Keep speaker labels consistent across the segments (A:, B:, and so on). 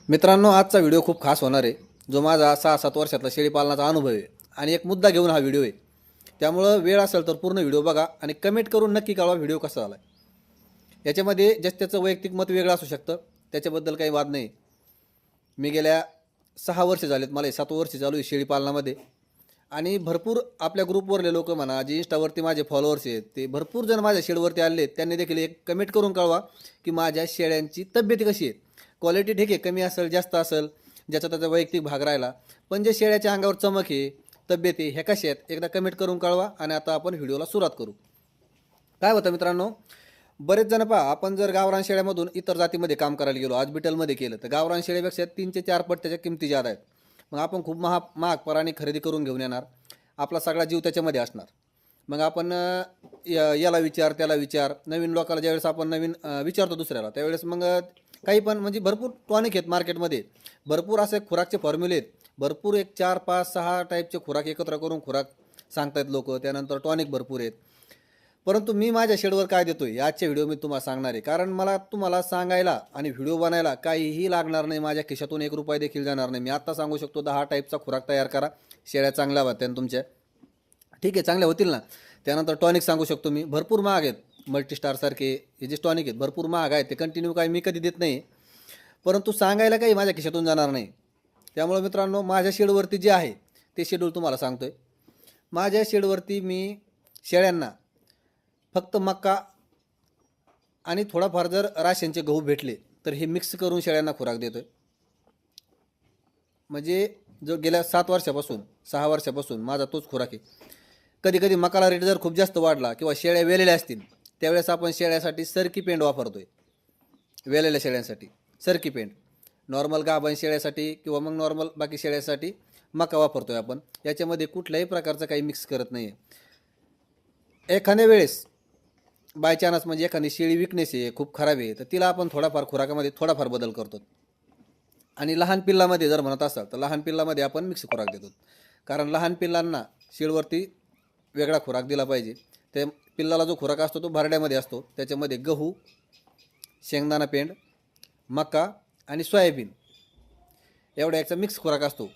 A: मित्रांनो, आजचा व्हिडिओ खूप खास होणार आहे. जो माझा 6-7 वर्षातला शेळीपालनाचा अनुभव आहे आणि एक मुद्दा घेऊन हा व्हिडिओ आहे. त्यामुळं वेळ असेल तर पूर्ण व्हिडिओ बघा आणि कमेंट करून नक्की कळवा व्हिडिओ कसा झाला. याच्यामध्ये जस्ट त्याचं वैयक्तिक मत वेगळं असू शकतं, त्याच्याबद्दल काही वाद नाही. मी गेल्या 6 वर्ष झालेत, मला 7 वर्ष चालू आहे शेळीपालनामध्ये आणि भरपूर आपल्या ग्रुपवरले लोक म्हणा, जे इंस्टावरती माझे फॉलोअर्स आहेत, ते भरपूर जण माझ्या शेडवरती आले आहेत. त्यांनी देखील एक कमेंट करून कळवा की माझ्या शेळ्यांची तब्येत कशी आहे. क्वालिटी ठीक आहे, कमी असेल जास्त असेल, ज्याचा त्याचा वैयक्तिक भाग राहिला, पण जे शेळ्याच्या अंगावर चमक आहे, तब्येत आहे, ह्या कशा आहेत एकदा कमेंट करून कळवा. आणि आता आपण व्हिडिओला सुरुवात करू. काय होतं मित्रांनो, बरेच जण पहा, आपण जर गावरान शेळ्यामधून इतर जातीमध्ये काम करायला गेलो, हॉस्पिटलमध्ये केलं, तर गावरान शेळ्यापेक्षा 3 ते 4 पट त्याच्या किमती जादा आहेत. मग आपण खूप महाग पराने खरेदी करून घेऊन येणार, आपला सगळा जीव त्याच्यामध्ये असणार. मग आपण याला विचार त्याला विचार, नवीन लोकांना ज्यावेळेस आपण नवीन विचारतो दुसऱ्याला, त्यावेळेस मग काही पण म्हणजे भरपूर टॉनिक आहेत मार्केटमध्ये, भरपूर असे खुराकचे फॉर्म्युले आहेत, भरपूर एक 4, 5, 6 टाईपचे खुराक एकत्र करून खुराक सांगतायत लोक. त्यानंतर टॉनिक भरपूर आहेत. परंतु मी माझ्या शेडवर काय देतोय आजच्या व्हिडिओ मी तुम्हाला सांगणार आहे. कारण मला तुम्हाला सांगायला आणि व्हिडिओ बनायला काहीही लागणार नाही, माझ्या खिशातून 1 रुपया देखील जाणार नाही. मी आत्ता सांगू शकतो 10 टाईपचा खुराक तयार करा, शेळ्या चांगल्या होत्या तुमच्या, ठीक आहे, चांगल्या होतील ना. त्यानंतर टॉनिक सांगू शकतो मी, भरपूर महाग आहेत. मल्टीस्टारसारखे हे जे टॉनिक आहेत भरपूर महाग आहेत, ते कंटिन्यू काही मी कधी देत नाही, परंतु सांगायला काही माझ्या खिशातून जाणार नाही. त्यामुळे मित्रांनो, माझ्या शेडवरती जे आहे ते शेड्यूल तुम्हाला सांगतोय. माझ्या शेडवरती मी शेळ्यांना फक्त मका आणि थोडाफार जर राशनचे गहू भेटले तर हे मिक्स करून शेळ्यांना खुराक देतोय. म्हणजे जो गेल्या 7 वर्षापासून 6 वर्षापासून माझा तोच खुराक आहे. कधी कधी मकाला रेट जर खूप जास्त वाढला किंवा शेळ्या वेलेल्या असतील, त्यावेळेस आपण शेळ्यासाठी सरकी पेंड वापरतोय. वेलेल्या शेळ्यांसाठी सरकी पेंड, नॉर्मल गाभण शेळ्यासाठी किंवा मग नॉर्मल बाकी शेळ्यासाठी मका वापरतोय आपण. याच्यामध्ये कुठल्याही प्रकारचं काही मिक्स करत नाही आहे. एखाद्या वेळेस बाय चान्स म्हणजे एखादी शेळी विकनेस आहे, खूप खराब आहे, तर तिला आपण थोडाफार खुराकामध्ये थोडाफार बदल करतो. आणि लहान पिल्लामध्ये जर म्हणत असाल तर लहान पिल्लामध्ये आपण मिक्स खुराक देतो. कारण लहान पिल्लांना शेळवरती वेगळा खुराक दिला पाहिजे. ते पिल्लाला जो खुराक असतो तो भरड्यामध्ये असतो, त्याच्यामध्ये गहू, शेंगदाणा पेंड, मका आणि सोयाबीन एवढा याचा मिक्स खुराक असतो.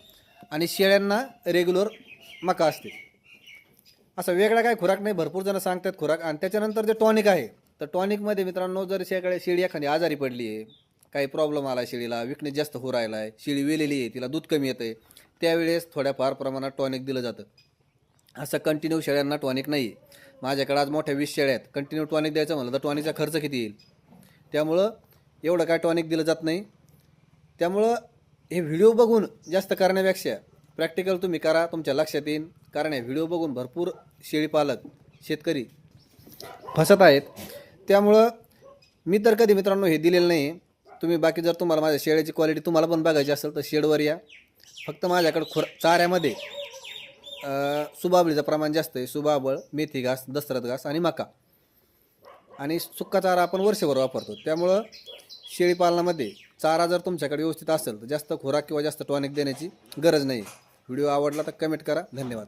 A: आणि शेळ्यांना रेग्युलर मका असते, असा वेगळा काय खुराक नाही. भरपूर जण सांगतात खुराक. आणि त्याच्यानंतर जे टॉनिक आहे, तर टॉनिकमध्ये मित्रांनो, जर शेळी एखादी आजारी पडली आहे, काही प्रॉब्लेम आला आहे, शेळीला विकनेस जास्त होऊ राहिला आहे, शेळी वेलेली आहे, तिला दूध कमी येतं आहे, त्यावेळेस थोड्याफार प्रमाणात टॉनिक दिलं जातं. असं कंटिन्यू शेळ्यांना टॉनिक नाही आहे. माझ्याकडे आज मोठ्या 20 शेळ्या आहेत, कंटिन्यू टॉनिक द्यायचं म्हणलं तर टॉनिकचा खर्च किती येईल, त्यामुळं एवढं काय टॉनिक दिलं जात नाही. त्यामुळं हे व्हिडिओ बघून जास्त करण्यापेक्षा प्रॅक्टिकल तुम्ही करा, तुमच्या लक्षात येईल. कारण हे व्हिडिओ बघून भरपूर शेळीपालक शेतकरी फसत आहेत. त्यामुळं मी तर कधी मित्रांनो हे दिलेलं नाही. तुम्ही बाकी जर तुम्हाला माझ्या शेळ्याची क्वालिटी तुम्हाला पण बघायची असेल तर शेडवर या. फक्त माझ्याकडं चाऱ्यामध्ये सुबाबळीचं प्रमाण जास्त आहे. सुबाबळ, मेथी घास, दसरथ घास आणि मका आणि सुक्का चारा आपण वर्षभर वापरतो. त्यामुळं शेळीपालनामध्ये चारा जर तुमच्याकडे व्यवस्थित असेल तर जास्त खुराक किंवा जास्त टॉनिक देण्याची गरज नाही. व्हिडिओ आवडला तर कमेंट करा. धन्यवाद.